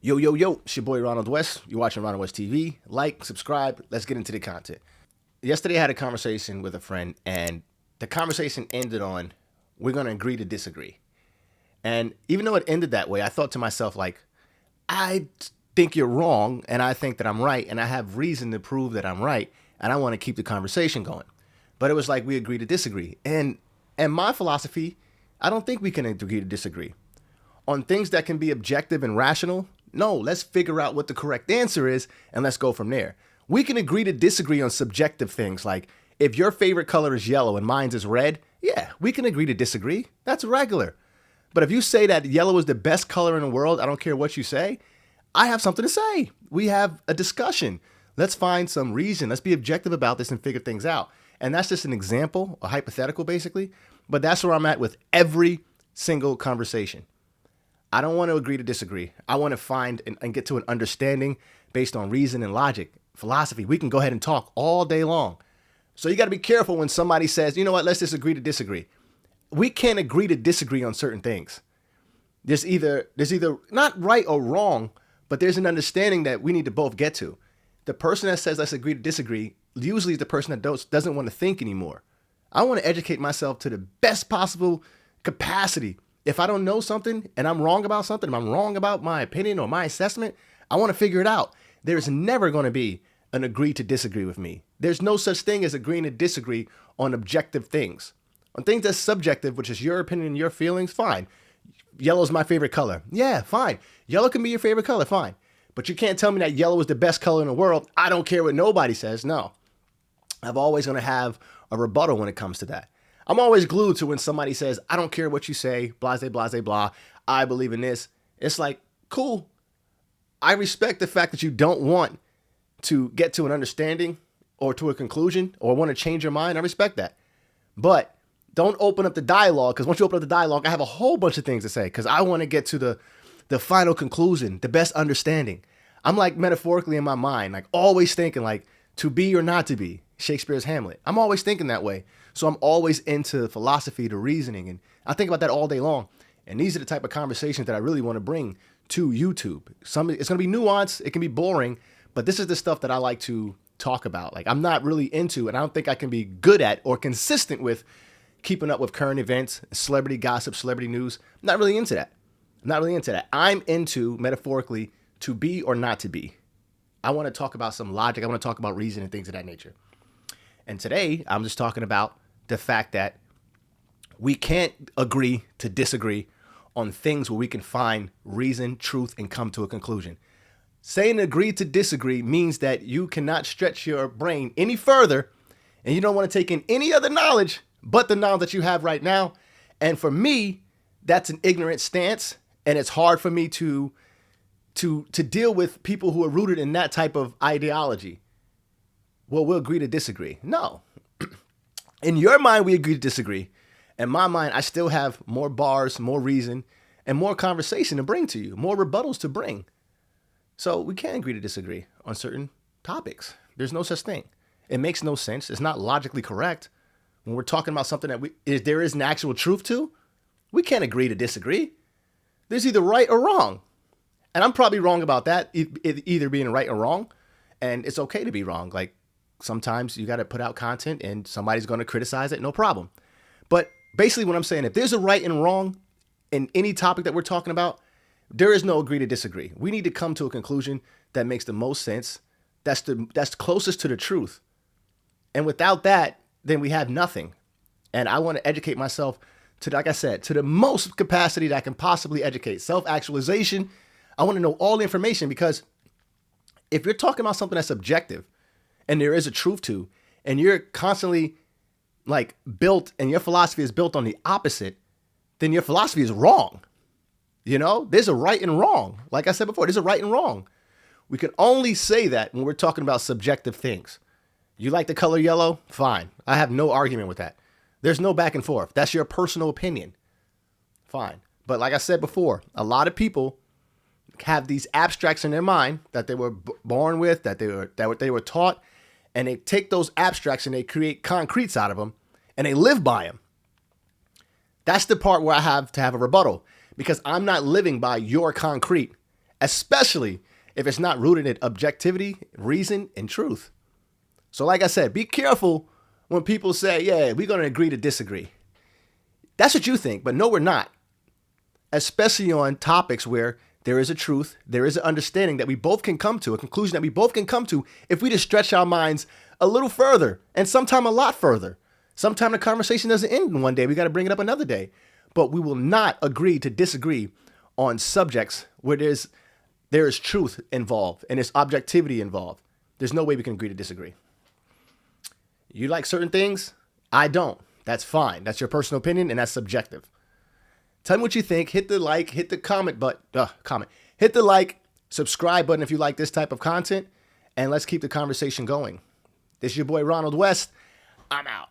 Yo, yo, yo, it's your boy Ronald West. You're watching Ronald West TV. Like, subscribe, let's get into the content. Yesterday I had a conversation with a friend, and the conversation ended on, we're going to agree to disagree. And even though it ended that way, I thought to myself, like, I think you're wrong, and I think that I'm right, and I have reason to prove that I'm right, and I want to keep the conversation going. But it was like we agree to disagree. And my philosophy, I don't think we can agree to disagree. On things that can be objective and rational, no, let's figure out what the correct answer is and let's go from there. We can agree to disagree on subjective things like if your favorite color is yellow and mine's is red, yeah, we can agree to disagree. That's regular. But if you say that yellow is the best color in the world, I don't care what you say, I have something to say. We have a discussion. Let's find some reason. Let's be objective about this and figure things out. And that's just an example, a hypothetical basically. But that's where I'm at with every single conversation. I don't want to agree to disagree. I want to find and get to an understanding based on reason and logic, philosophy. We can go ahead and talk all day long. So you got to be careful when somebody says, you know what, let's just agree to disagree. We can't agree to disagree on certain things. There's either not right or wrong, but there's an understanding that we need to both get to. The person that says let's agree to disagree usually is the person that doesn't want to think anymore. I want to educate myself to the best possible capacity. If I don't know something and I'm wrong about something, if I'm wrong about my opinion or my assessment, I want to figure it out. There's never going to be an agree to disagree with me. There's no such thing as agreeing to disagree on objective things. On things that's subjective, which is your opinion and your feelings, fine. Yellow's my favorite color. Yeah, fine. Yellow can be your favorite color, fine. But you can't tell me that yellow is the best color in the world. I don't care what nobody says. No. I'm always going to have a rebuttal when it comes to that. I'm always glued to when somebody says, I don't care what you say, blase, blase, blah, I believe in this. It's like, cool. I respect the fact that you don't want to get to an understanding or to a conclusion or want to change your mind. I respect that. But don't open up the dialogue, because once you open up the dialogue, I have a whole bunch of things to say because I want to get to the final conclusion, the best understanding. I'm like metaphorically in my mind, like always thinking like to be or not to be, Shakespeare's Hamlet. I'm always thinking that way. So I'm always into philosophy, to reasoning, and I think about that all day long. And these are the type of conversations that I really want to bring to YouTube. It's going to be nuanced. It can be boring, but this is the stuff that I like to talk about. Like I'm not really into, and I don't think I can be good at or consistent with keeping up with current events, celebrity gossip, celebrity news. I'm not really into that. I'm into, metaphorically, to be or not to be. I want to talk about some logic. I want to talk about reason and things of that nature. And today, I'm just talking about the fact that we can't agree to disagree on things where we can find reason, truth, and come to a conclusion. Saying agree to disagree means that you cannot stretch your brain any further and you don't want to take in any other knowledge but the knowledge that you have right now. And for me, that's an ignorant stance, and it's hard for me to deal with people who are rooted in that type of ideology. Well, we'll agree to disagree. No. In your mind, we agree to disagree. In my mind, I still have more bars, more reason, and more conversation to bring to you, more rebuttals to bring. So we can't agree to disagree on certain topics. There's no such thing. It makes no sense. It's not logically correct. When we're talking about something that there is an actual truth to, we can't agree to disagree. There's either right or wrong. And I'm probably wrong about that, either being right or wrong. And it's okay to be wrong. Like, sometimes you got to put out content and somebody's going to criticize it. No problem. But basically what I'm saying, if there's a right and wrong in any topic that we're talking about, there is no agree to disagree. We need to come to a conclusion that makes the most sense. That's closest to the truth. And without that, then we have nothing. And I want to educate myself to, like I said, to the most capacity that I can possibly educate. Self-actualization. I want to know all the information, because if you're talking about something that's objective, and there is a truth to, and you're constantly like built, and your philosophy is built on the opposite, then your philosophy is wrong. You know, there's a right and wrong. Like I said before, there's a right and wrong. We can only say that when we're talking about subjective things. You like the color yellow? Fine. I have no argument with that. There's no back and forth. That's your personal opinion. Fine. But like I said before, a lot of people have these abstracts in their mind that they were born with, that they were taught, and they take those abstracts and they create concretes out of them, and they live by them. That's the part where I have to have a rebuttal, because I'm not living by your concrete, especially if it's not rooted in objectivity, reason, and truth. So like I said, be careful when people say, yeah, we're going to agree to disagree. That's what you think, but no, we're not. Especially on topics where there is a truth, there is an understanding that we both can come to, a conclusion that we both can come to if we just stretch our minds a little further, and sometime a lot further. Sometime the conversation doesn't end in one day. We got to bring it up another day. But we will not agree to disagree on subjects where there is truth involved and there's objectivity involved. There's no way we can agree to disagree. You like certain things? I don't. That's fine. That's your personal opinion, and that's subjective. Tell me what you think. Hit the like, hit the comment button. Hit the like, subscribe button if you like this type of content, and let's keep the conversation going. This is your boy Ronald West. I'm out.